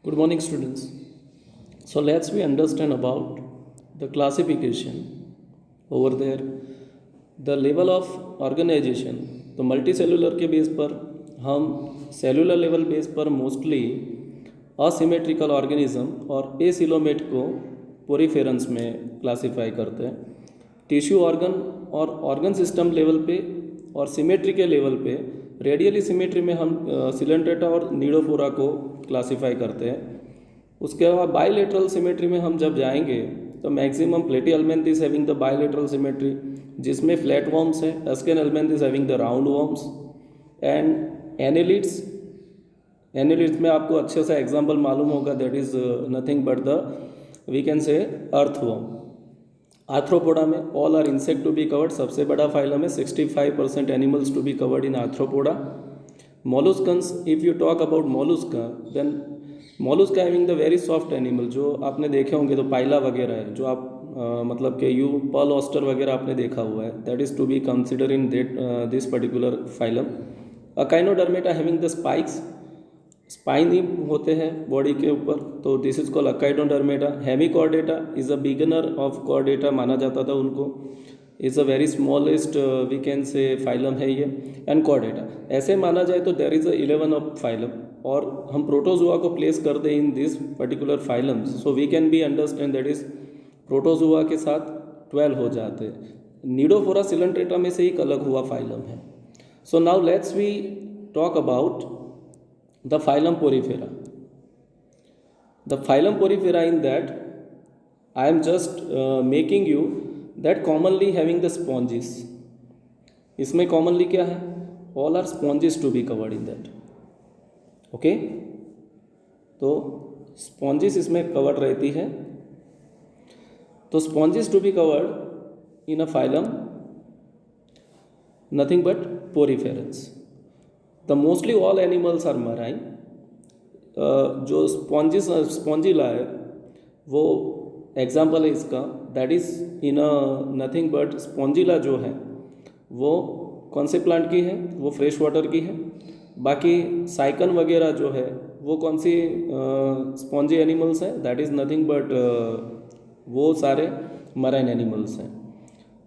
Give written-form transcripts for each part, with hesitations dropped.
Good morning, students. So let's we understand about the classification over there. The level of organization. तो multicellular के base पर हम cellular level base पर mostly asymmetrical organism और acoelomate को poriferans में classify करते हैं. टिश्यू ऑर्गन और ऑर्गन सिस्टम लेवल पे और सिमेट्री के लेवल पे रेडियली सिमेट्री में हम सिलेंड्रेटा और नीडोफोरा को क्लासिफाई करते हैं. उसके अलावा बायलेटरल सिमेट्री में हम जब जाएंगे तो maximum platyhelminthes having the bilateral symmetry, जिसमें फ्लैट वॉर्म्स है. Aschelminthes having the roundworms and annelids. Annelids में आपको अच्छे से एग्जांपल मालूम होगा, that is nothing but the we can say earthworm. Arthropoda में all are insect to be covered. सबसे बड़ा फाइलम है. 65% animals to be covered in arthropoda. Molluscans, if you talk about mollusca, then mollusca having the very soft animal, जो आपने देखे होंगे तो पाइला वगैरह है, जो आप मतलब कि यू पर्ल ऑस्टर वगैरह आपने देखा हुआ है, that is to be consider in this particular phylum. Echinodermata having the spikes. Spine ही होते हैं बॉडी के ऊपर, तो this is called echinodermata. Hemichordata is a beginner of chordata माना जाता था उनको. Is a very smallest we can say phylum है ये. एंड कॉर्डेटा ऐसे माना जाए तो there is a 11 of phylum, और हम प्रोटोजुआ को प्लेस कर दें in this particular phylums, so we can be understand that is protozoa के साथ 12 हो जाते हैं. नीडोफोरा सिलेंट्रेटा में से एक अलग हुआ फाइलम है. So now let's we talk about the phylum Porifera. The phylum Porifera, in that I am just making you that commonly having the sponges. इसमें commonly क्या है? All are sponges to be covered in that. Okay? तो sponges इसमें covered रहती है. तो sponges to be covered in a phylum nothing but Poriferans. The mostly all animals are marine. जो spongilla है वो एग्जाम्पल है इसका, that is in a nothing but spongilla जो है वो कौन से प्लांट की है? वो फ्रेश वाटर की है. बाकी साइकन वगैरह जो है वो कौन सी स्पॉन्जी एनिमल्स हैं? दैट इज़ नथिंग बट वो सारे मराइन एनिमल्स हैं.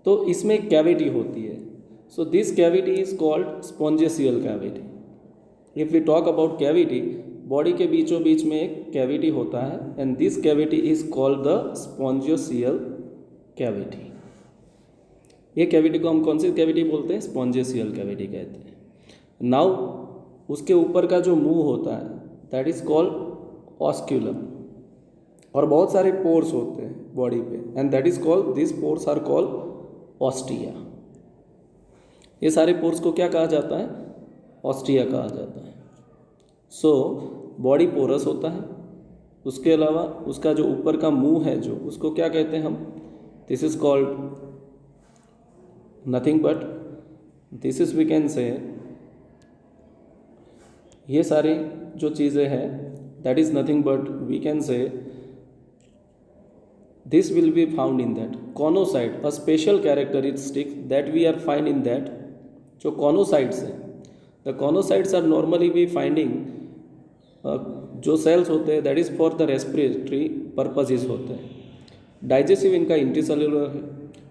तो इसमें कैविटी होती है. So this cavity is called spongiaceal cavity. If we talk about cavity, body के बीचों बीच में एक कैविटी होता है, and this cavity is called the spongiaceal cavity. ये कैविटी को हम कौन सी कैविटी बोलते हैं? स्पॉन्जियसियल कैविटी कहते हैं. नाउ उसके ऊपर का जो मुंह होता है दैट इज कॉल्ड ऑस्क्यूलम, और बहुत सारे पोर्स होते हैं बॉडी पे, and that is called, this pores are called ostia. ये सारे पोर्स को क्या कहा जाता है? ऑस्टिया कहा जाता है. सो बॉडी पोरस होता है. उसके अलावा उसका जो ऊपर का मुंह है जो, उसको क्या कहते हैं हम? This is called nothing but, this is we can say, ये सारी जो चीज़ें हैं that is nothing but we can say this will be found in that conocyte, a special characteristic that we are find in that जो choanocytes हैं. The choanocytes are normally we finding जो cells होते हैं that is for the respiratory purposes होते हैं. Digestive इनका intracellular है.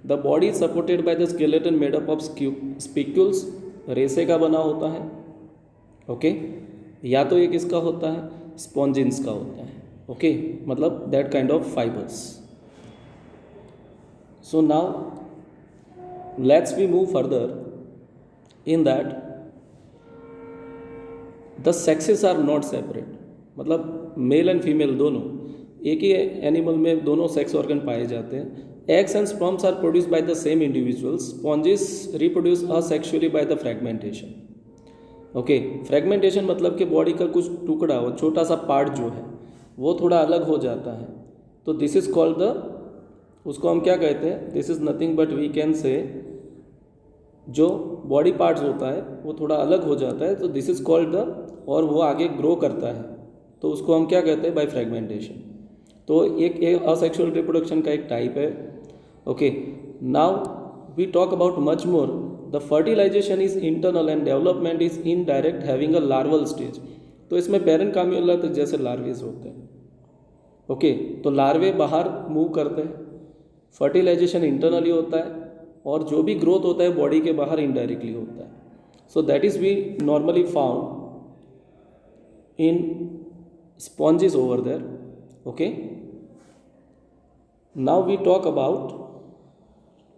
The body is supported by the skeleton made up of spicules, रेसे का बना होता है. ओके या तो ये किसका होता है? स्पॉन्जिन्स का होता है. ओके मतलब that kind of fibres. So now let's we move further in that the sexes are not separate. मतलब मेल एंड फीमेल दोनों एक ही एनिमल में दोनों सेक्स ऑर्गन पाए जाते हैं. Eggs and sperms are produce by the same individuals. Sponges reproduce asexually by the fragmentation. Okay fragmentation मतलब कि बॉडी का कुछ टुकड़ा हो, छोटा सा पार्ट जो है वो थोड़ा अलग हो जाता है, तो दिस इज कॉल्ड द, उसको हम क्या कहते हैं? This is nothing but we can say, जो बॉडी पार्ट्स होता है वो थोड़ा अलग हो जाता है, तो दिस इज़ कॉल्ड द, और वो आगे ग्रो करता है तो उसको हम क्या कहते हैं? By fragmentation. तो एक असेक्सुअल रिप्रोडक्शन का एक टाइप है. Okay now we talk about much more. The fertilization is internal and development is indirect having a larval stage. तो इसमें पैरेन्काम्युला तो जैसे लार्वेज होते हैं। ओके, तो लार्वे बाहर मूव करते हैं, फर्टिलाइजेशन इंटरनली होता है, और जो भी ग्रोथ होता है बॉडी के बाहर इनडायरेक्टली होता है. So that is we normally found in sponges over there. Okay, now we talk about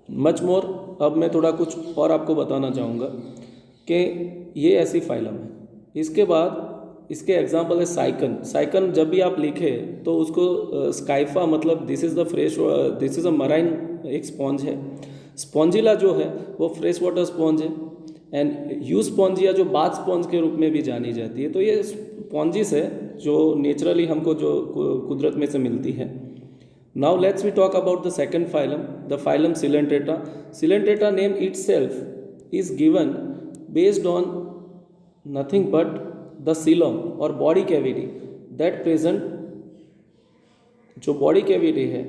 much more. अब मैं थोड़ा कुछ और आपको बताना चाहूँगा कि ये ऐसी फाइलम है. इसके बाद इसके एग्जाम्पल है साइकन. साइकन जब भी आप लिखे तो उसको स्काइफा मतलब this is the fresh, this is a marine एक स्पॉन्ज है. स्पॉन्जिला जो है वो फ्रेश वाटर स्पॉन्ज है, एंड यू स्पॉन्जिया जो बाथ स्पॉन्ज के रूप में भी जानी जाती है. तो ये स्पॉन्जिस है जो नेचुरली हमको जो कुदरत में से मिलती है. Now let's we talk about the second phylum, the phylum Coelenterata. Coelenterata name itself is given based on nothing but the coelom or body cavity that present. जो बॉडी कैविटी है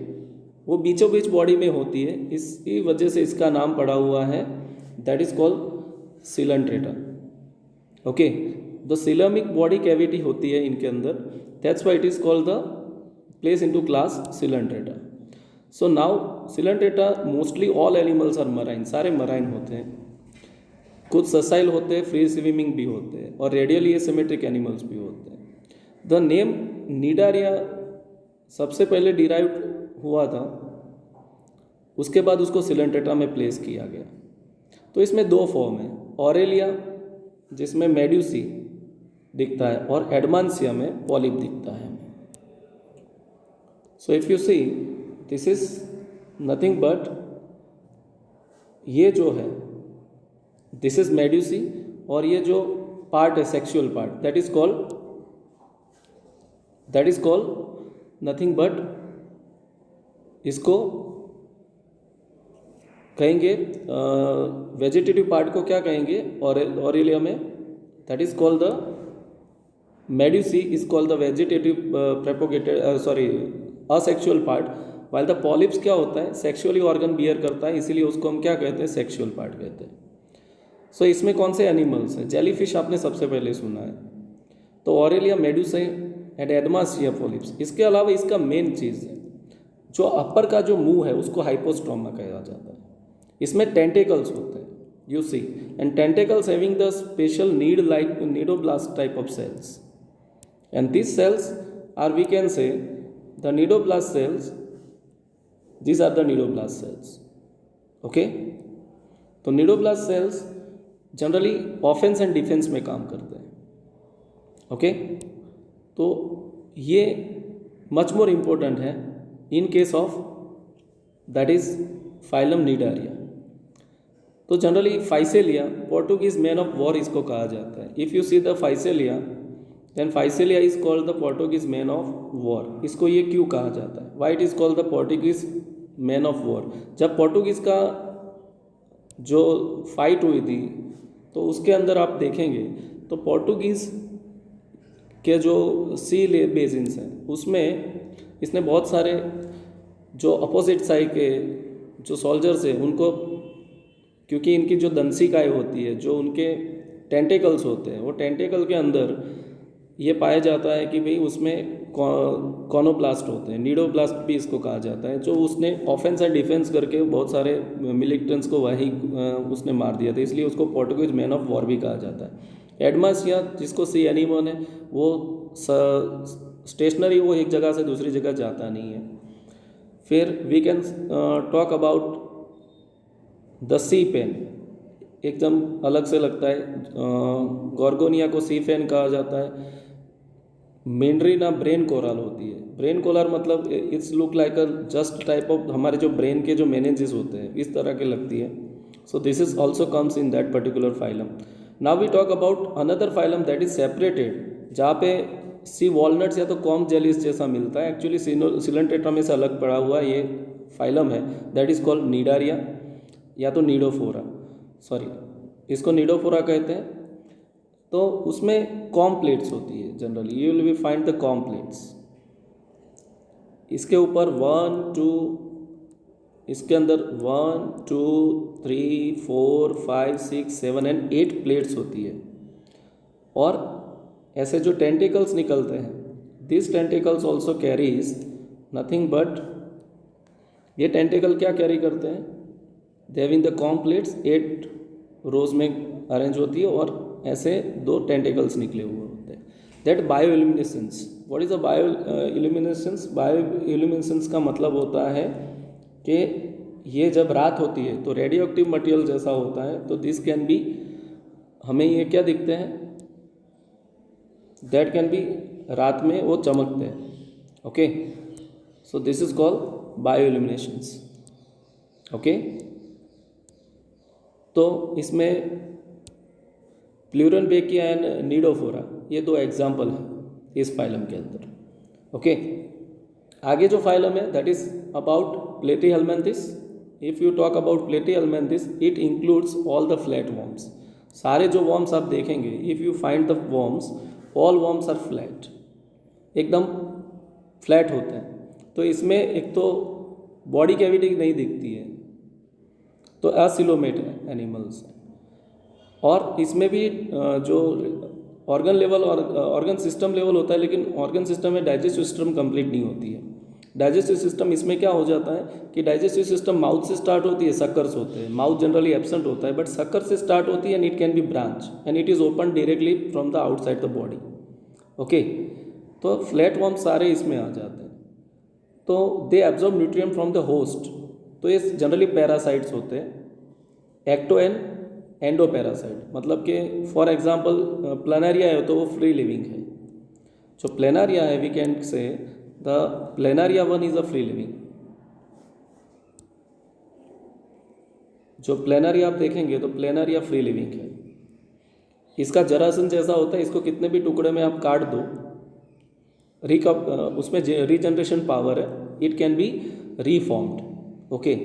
वो बीचों बीच बॉडी में होती है, इसी वजह से इसका नाम पड़ा हुआ है, that is called Coelenterata. Okay, the coelomic body cavity होती है इनके अंदर, that's why it is called the place into class Coelenterata. So now Coelenterata mostly all animals are marine. सारे marine होते हैं, कुछ ससाइल होते हैं, फ्री स्विमिंग भी होते हैं, और रेडियली एसिमेट्रिक एनिमल्स भी होते हैं. द नेम निडारिया सबसे पहले डिराइव हुआ था, उसके बाद उसको Coelenterata में प्लेस किया गया. तो इसमें दो फॉर्म है, ऑरेलिया जिसमें मेड्यूसी दिखता है और एडमांसिया में पॉलिप दिखता है. So if you see, this is nothing but ये जो है this is medusae, और ये जो पार्ट है sexual part that is called nothing but, इसको कहेंगे वेजिटेटिव पार्ट को क्या कहेंगे ऑरेलिया में, that is called the medusae is called the vegetative propagated asexual part, while the polyps क्या होता है सेक्सुअली ऑर्गन बियर करता है, इसीलिए उसको हम क्या कहते हैं सेक्सुअल पार्ट कहते हैं. सो इसमें कौन से एनिमल्स हैं, जेलीफिश आपने सबसे पहले सुना है, तो ऑरेलिया मेडुसाe एंड एडमासिया पॉलिप्स. इसके अलावा इसका मेन चीज़ है जो अपर का जो मुंह है उसको हाइपोस्ट्रोमा कहा जाता है. इसमें टेंटेकल्स होते हैं, you see, and tentacles having the special need like nidoblast type of cells, and this cells are we can say the nidoblast cells. These are the nidoblast cells. Okay, तो nidoblast cells generally offence and defence में काम करते हैं. Okay, तो ये much more important है in case of that is phylum cnidaria. तो generally physalia Portuguese man of war इसको कहा जाता है. If you see the physalia then physalia is called the Portuguese man of war. इसको ये क्यों कहा जाता है, why it is called the Portuguese man of war. जब पोर्टुगीज का जो फाइट हुई थी तो उसके अंदर आप देखेंगे तो पोर्टुगीज के जो सी बेसिन्स हैं उसमें इसने बहुत सारे जो अपोजिट साइड के जो सोल्जर्स हैं उनको, क्योंकि इनकी जो दंसिकाएँ होती है, जो उनके टेंटेकल्स होते हैं, वो टेंटेकल के अंदर ये पाया जाता है कि भाई उसमें कॉनोब्लास्ट होते हैं, नीडोब्लास्ट भी इसको कहा जाता है, जो उसने ऑफेंस एंड डिफेंस करके बहुत सारे मिलिटेंट्स को वहीं उसने मार दिया था, इसलिए उसको पोर्टुगीज मैन ऑफ वॉर भी कहा जाता है. एडमासिया जिसको सी एनिमोन है, वो स्टेशनरी, वो एक जगह से दूसरी जगह जाता नहीं है. फिर we can talk about the sea pen, एकदम अलग से लगता है. गॉर्गोनिया को सी फेन कहा जाता है. मेंड्रीना ब्रेन कोरल होती है. ब्रेन कोरल मतलब it's look like a just type of, हमारे जो ब्रेन के जो मेनेजेस होते हैं इस तरह के लगती है. So this is also comes in that particular phylum. Now we talk about another phylum that is separated, जहाँ पे सी वॉलनट्स या तो कॉम जेलीस जैसा मिलता है. एक्चुअली Coelenterata में से अलग पड़ा हुआ ये फाइलम है, दैट इज कॉल्ड निडारिया या तो नीडोफोरा, सॉरी इसको नीडोफोरा कहते हैं. तो उसमें कॉम प्लेट्स होती है generally, you will be find the com plates. इसके ऊपर 1 2, इसके अंदर 1 2 3 4 5 6 7 एंड 8 प्लेट्स होती है. और ऐसे जो टेंटिकल्स निकलते हैं, this tentacles also carries nothing but, ये टेंटिकल क्या कैरी करते हैं, दे हैविंग द कॉम्प्लेट्स 8 रोज में अरेंज होती है और ऐसे 2 टेंटिकल्स निकले हुए होते हैं. That bioluminescence. What is a bioluminescence? Bioluminescence का मतलब होता है कि ये जब रात होती है तो रेडियो एक्टिव मटेरियल जैसा होता है, तो दिस कैन बी, हमें ये क्या दिखते हैं, दैट कैन बी, रात में वो चमकते हैं. Okay, so this is called bio illuminations. Okay, तो इसमें प्लूरनबेकिया एंड नीडोफोरा, ये 2 एग्जाम्पल हैं इस फाइलम के अंदर. ओके, आगे जो फाइलम है that is about Platyhelminthes. If you talk about Platyhelminthes, it includes all the flat worms. सारे जो वॉर्म्स आप देखेंगे, if you find the worms, all worms are flat, एकदम फ्लैट होते हैं. तो इसमें एक तो बॉडी कैविटी नहीं दिखती है, तो असिलोमेट एनिमल्स हैं. और इसमें भी जो ऑर्गन लेवल और ऑर्गन सिस्टम लेवल होता है, लेकिन ऑर्गन सिस्टम में डाइजेस्टिव सिस्टम कंप्लीट नहीं होती है. डाइजेस्टिव सिस्टम इसमें क्या हो जाता है कि डाइजेस्टिव सिस्टम माउथ से स्टार्ट होती है, सक्कर्स होते हैं. माउथ जनरली एब्सेंट होता है, बट सक्कर से स्टार्ट होती है and it can B branch and it is open directly from the outside the body. Okay, तो फ्लैट वॉर्म सारे इसमें आ जाते हैं. तो they absorb nutrient from the host. तो ये जनरली पैरासाइट्स होते हैं, एक्टो एंड एंडो पैरासाइट. मतलब कि फॉर एग्जांपल प्लेनारिया है तो वो फ्री लिविंग है. जो प्लेनारिया है, we can say the planaria 1 is a free living. जो प्लेनारिया आप देखेंगे तो प्लेनारिया फ्री लिविंग है. इसका जरासन जैसा होता है, इसको कितने भी टुकड़े में आप काट दो, उसमें रीजनरेशन पावर है, it can be reformed. Okay,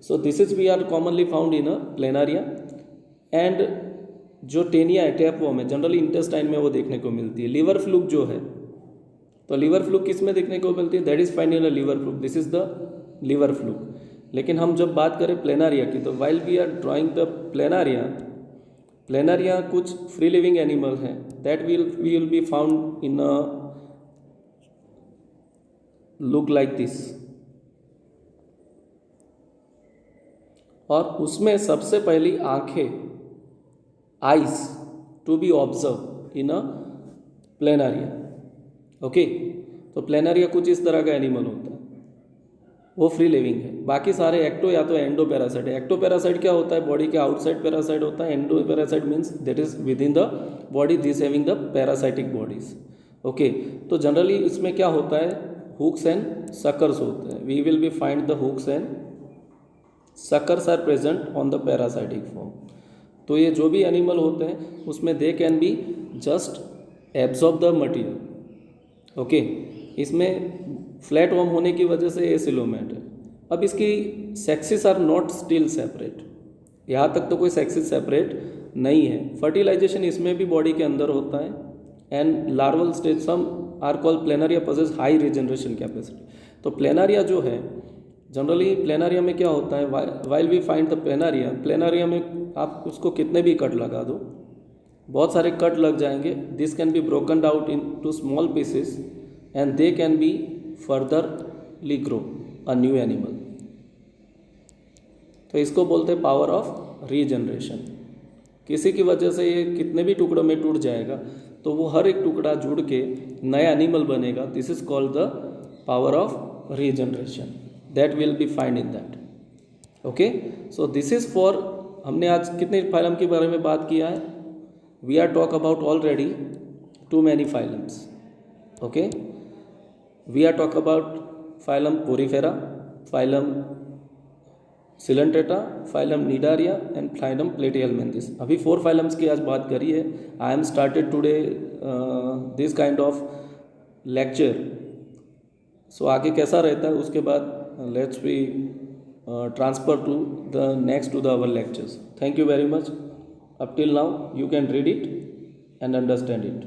so this is we are commonly found in a planaria. And जो टेनिया है, टैपवॉर्म है, जनरली इंटेस्टाइन में वो देखने को मिलती है. लीवर फ्लूक जो है, तो लीवर फ्लूक किस में देखने को मिलती है, that is find in a liver fluke. This is the liver fluke. लेकिन हम जब बात करें प्लेनारिया की, तो while we are drawing the planaria, planaria कुछ फ्री लिविंग एनिमल हैं, that will be found in a look like this. और उसमें सबसे पहली आंखें, eyes to be observe in a planaria. Okay, तो प्लेनारिया कुछ इस तरह का एनिमल होता है, वो फ्री लिविंग है. बाकी सारे एक्टो या तो एंडो पैरासाइट है. एक्टो पैरासाइट क्या होता है, बॉडी के आउटसाइड पैरासाइट होता है. Endo parasite means that is with in the body, this having the parasitic bodies. Okay, तो जनरली इसमें क्या होता है, हुक्स एंड सकर्स होते हैं. We will be find the hooks and suckers are present on the parasitic form. तो ये जो भी एनिमल होते हैं उसमें they can be just absorb the material. Okay, इसमें फ्लैट वॉर्म होने की वजह से ये सिलोमेट है. अब इसकी sexes are not still separate, यहाँ तक तो कोई सेक्सेस सेपरेट नहीं है. फर्टिलाइजेशन इसमें भी बॉडी के अंदर होता है. And larval stage some are called planaria possess high regeneration capacity. तो प्लेनारिया जो है, जनरली प्लेनारिया में क्या होता है, while we find the planaria, प्लेनारिया में आप उसको कितने भी कट लगा दो, बहुत सारे कट लग जाएंगे. This can be broken out into small pieces and they can be furtherly grow a new animal. तो इसको बोलते हैं पावर ऑफ रीजनरेशन. किसी की वजह से ये कितने भी टुकड़ों में टूट जाएगा, तो वो हर एक टुकड़ा जुड़ के नया एनिमल बनेगा. This is called the power of regeneration. That will be find in that. Okay, so this is for, हमने आज कितने फाइलम के बारे में बात किया है, we are talk about already too many phylums. Okay, we are talk about phylum Porifera, phylum Coelenterata, phylum Cnidaria and phylum Platyhelminthes. अभी 4 फाइलम्स की आज बात करी है. I am started today this kind of lecture. So आगे कैसा रहता है उसके बाद let's we transfer to the next to the our lectures. Thank you very much. Up till now you can read it and understand it.